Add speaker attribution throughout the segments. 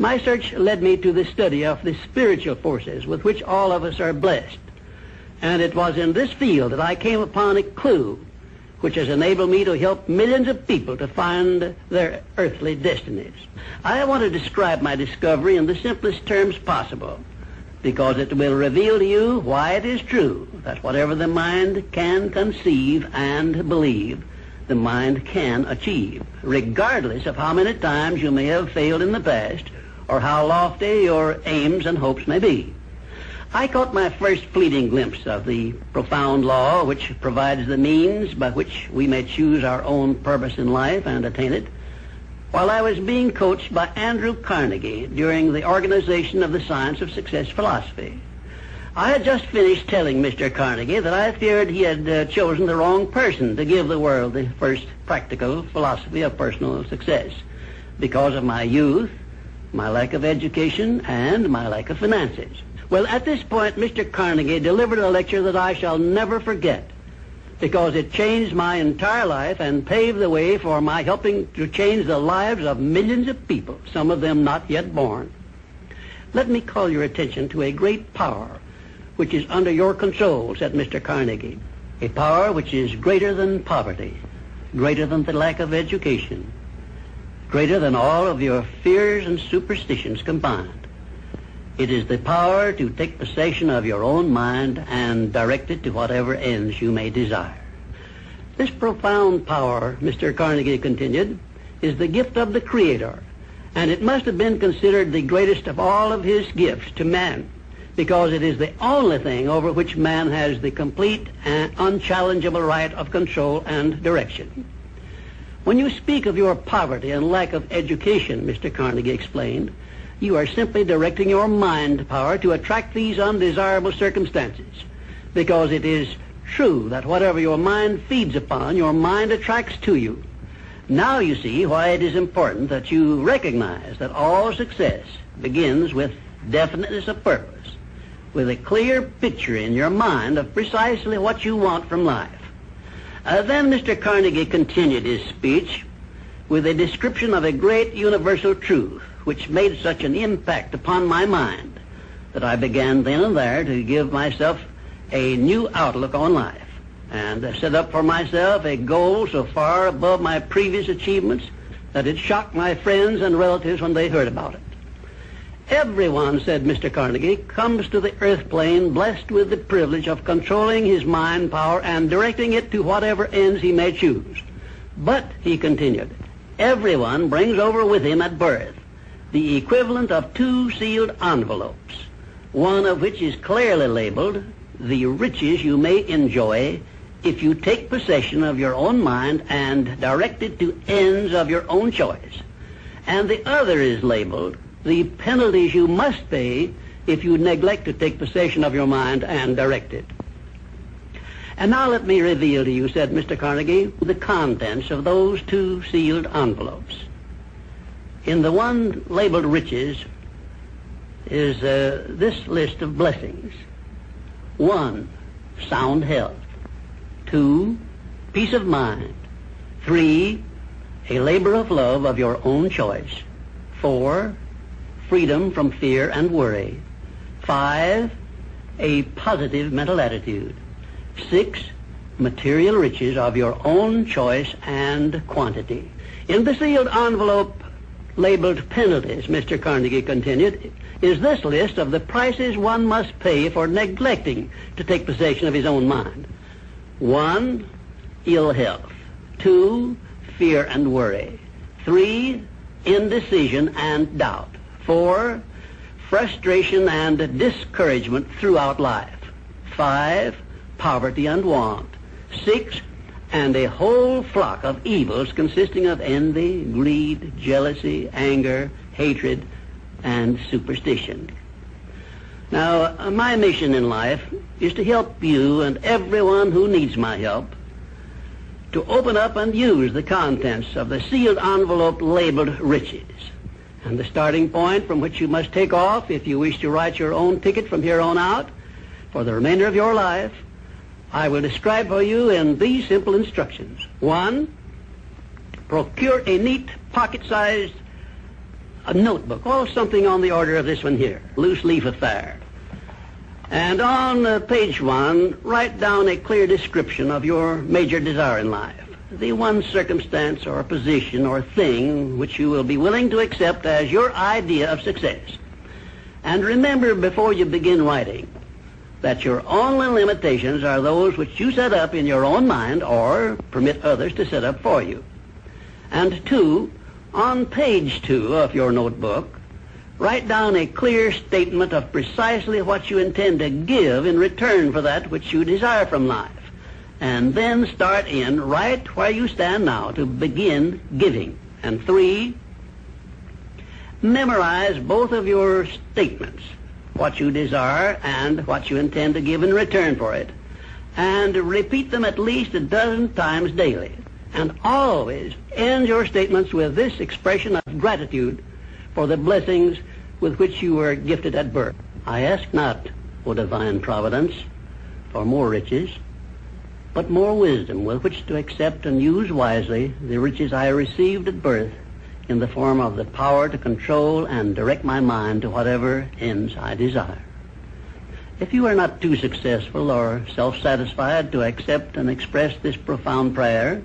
Speaker 1: My search led me to the study of the spiritual forces with which all of us are blessed. And it was in this field that I came upon a clue which has enabled me to help millions of people to find their earthly destinies. I want to describe my discovery in the simplest terms possible, because it will reveal to you why it is true that whatever the mind can conceive and believe, the mind can achieve, regardless of how many times you may have failed in the past or how lofty your aims and hopes may be. I caught my first fleeting glimpse of the profound law which provides the means by which we may choose our own purpose in life and attain it, while I was being coached by Andrew Carnegie during the organization of the Science of Success philosophy. I had just finished telling Mr. Carnegie that I feared he had chosen the wrong person to give the world the first practical philosophy of personal success because of my youth, my lack of education, and my lack of finances. Well, at this point, Mr. Carnegie delivered a lecture that I shall never forget, because it changed my entire life and paved the way for my helping to change the lives of millions of people, some of them not yet born. Let me call your attention to a great power which is under your control, said Mr. Carnegie, a power which is greater than poverty, greater than the lack of education, greater than all of your fears and superstitions combined. It is the power to take possession of your own mind and direct it to whatever ends you may desire. This profound power, Mr. Carnegie continued, is the gift of the Creator, and it must have been considered the greatest of all of his gifts to man, because it is the only thing over which man has the complete and unchallengeable right of control and direction. When you speak of your poverty and lack of education, Mr. Carnegie explained, you are simply directing your mind power to attract these undesirable circumstances, because it is true that whatever your mind feeds upon, your mind attracts to you. Now you see why it is important that you recognize that all success begins with definiteness of purpose, with a clear picture in your mind of precisely what you want from life. Then Mr. Carnegie continued his speech with a description of a great universal truth which made such an impact upon my mind that I began then and there to give myself a new outlook on life and set up for myself a goal so far above my previous achievements that it shocked my friends and relatives when they heard about it. Everyone, said Mr. Carnegie, comes to the earth plane blessed with the privilege of controlling his mind power and directing it to whatever ends he may choose. But, he continued, everyone brings over with him at birth the equivalent of 2 sealed envelopes, one of which is clearly labeled the riches you may enjoy if you take possession of your own mind and direct it to ends of your own choice, and the other is labeled the penalties you must pay if you neglect to take possession of your mind and direct it. And now let me reveal to you, said Mr. Carnegie, the contents of those 2 sealed envelopes. In the one labeled riches is this list of blessings. 1, sound health. 2, peace of mind. 3, a labor of love of your own choice. 4, freedom from fear and worry. 5, a positive mental attitude. 6, material riches of your own choice and quantity. In the sealed envelope labeled penalties, Mr. Carnegie continued, is this list of the prices one must pay for neglecting to take possession of his own mind. 1, ill health. 2, fear and worry. 3, indecision and doubt. 4, frustration and discouragement throughout life. 5, poverty and want. 6, and a whole flock of evils consisting of envy, greed, jealousy, anger, hatred, and superstition. Now, my mission in life is to help you and everyone who needs my help to open up and use the contents of the sealed envelope labeled riches. And the starting point from which you must take off if you wish to write your own ticket from here on out for the remainder of your life, I will describe for you in these simple instructions. 1, procure a neat pocket-sized a notebook, or something on the order of this one here, loose leaf affair. And on page 1, write down a clear description of your major desire in life, the one circumstance or position or thing which you will be willing to accept as your idea of success. And remember before you begin writing that your only limitations are those which you set up in your own mind or permit others to set up for you. And 2, on page 2 of your notebook, write down a clear statement of precisely what you intend to give in return for that which you desire from life. And then start in right where you stand now to begin giving. And 3, memorize both of your statements, what you desire and what you intend to give in return for it, and repeat them at least a dozen times daily. And always end your statements with this expression of gratitude for the blessings with which you were gifted at birth. I ask not, O divine providence, for more riches, but more wisdom with which to accept and use wisely the riches I received at birth in the form of the power to control and direct my mind to whatever ends I desire. If you are not too successful or self-satisfied to accept and express this profound prayer,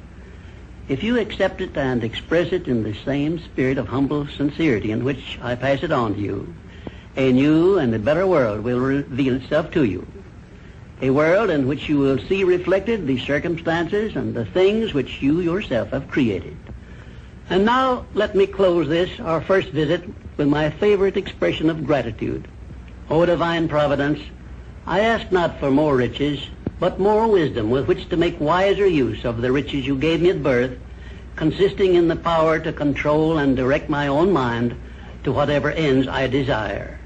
Speaker 1: if you accept it and express it in the same spirit of humble sincerity in which I pass it on to you, a new and a better world will reveal itself to you. A world in which you will see reflected the circumstances and the things which you yourself have created. And now let me close this, our first visit, with my favorite expression of gratitude. O divine providence, I ask not for more riches, but more wisdom with which to make wiser use of the riches you gave me at birth, consisting in the power to control and direct my own mind to whatever ends I desire.